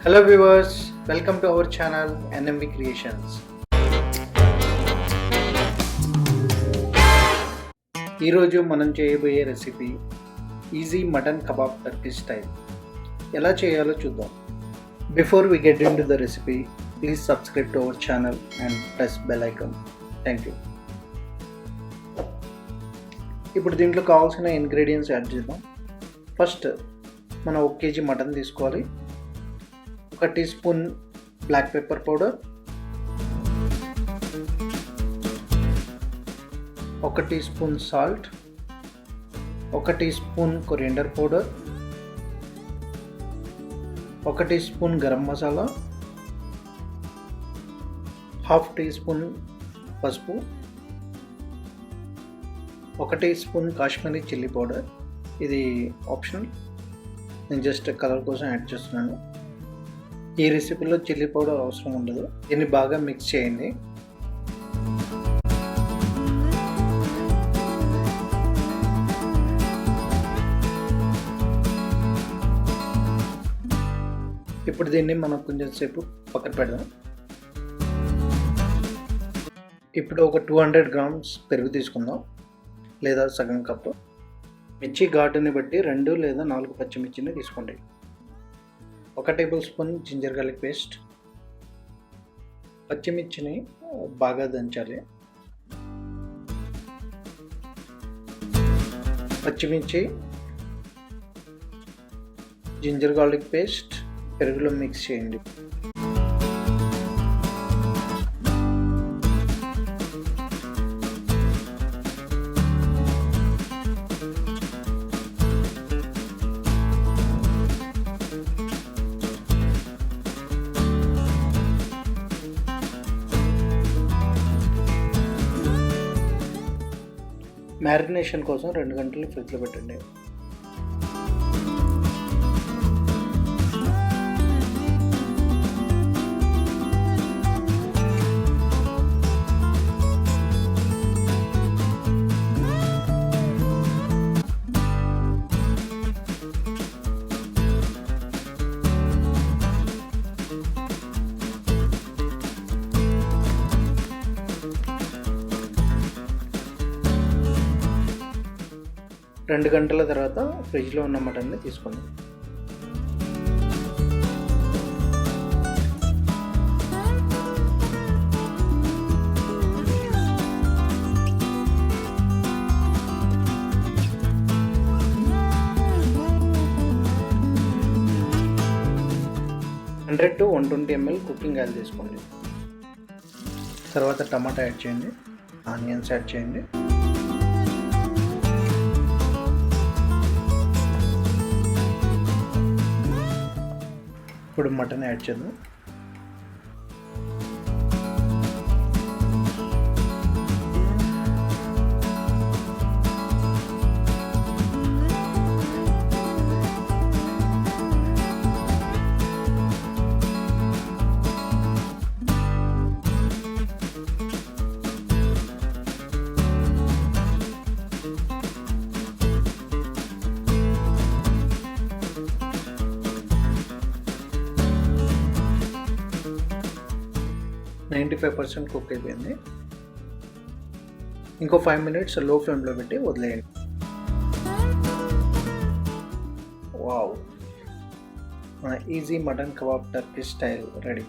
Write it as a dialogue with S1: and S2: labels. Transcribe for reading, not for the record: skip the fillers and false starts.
S1: Hello viewers, welcome to our channel NMV Creations. ఈరోజు మనం చేయబోయే recipe easy mutton kebab Turkey style. ఎలా చేయాలో చూద్దాం. Before we get into the recipe, please subscribe to our channel and press bell icon. Thank you. ఇప్పుడు దీంట్లో కావాల్సిన ingredients add చేద్దాం. ఫస్ట్ మనం 1 kg మటన్ తీసుకోవాలి. 1 teaspoon black pepper powder, 1 teaspoon salt, 1 teaspoon coriander powder, 1 teaspoon garam masala, 1/2 teaspoon పసుపు, 1 teaspoon Kashmiri chilli powder. ఇది optional, నేను just colour కోసం యాడ్ చేస్తున్నాను. ఈ రెసిపీలో చిల్లీ పౌడర్ అవసరం ఉండదు. దీన్ని బాగా మిక్స్ చేయండి. ఇప్పుడు దీన్ని మనం కొంచెం సేపు పక్కన పెడదాం. ఇప్పుడు ఒక 200 grams పెరుగు తీసుకుందాం, లేదా సగం కప్పు. మిర్చి ఘాటుని బట్టి 2 లేదా 4 పచ్చిమిర్చిని తీసుకోండి. 1 tablespoon ginger garlic paste. పచ్చిమిర్చిని బాగా దంచాలి. పచ్చిమిర్చి, జింజర్ గార్లిక్ పేస్ట్ పెరుగులో మిక్స్ చేయండి. మ్యారినేషన్ కోసం 2 గంటలు ఫ్రిడ్జ్లో పెట్టండి. రెండు గంటల తర్వాత ఫ్రిడ్జ్లో ఉన్న మటన్ని తీసుకోండి. Hundred to 120 ml cooking oil తీసుకోండి. తర్వాత టమాటా యాడ్ చేయండి, ఆనియన్స్ యాడ్ చేయండి. ఇప్పుడు మటన్ యాడ్ చేద్దాం. - 95% కుక్ అయిపోయింది. ఇంకో 5 minutes లో ఫ్లేమ్లో పెట్టి వదిలేయండి. వావ్, మన easy mutton kebab Turkey style ready.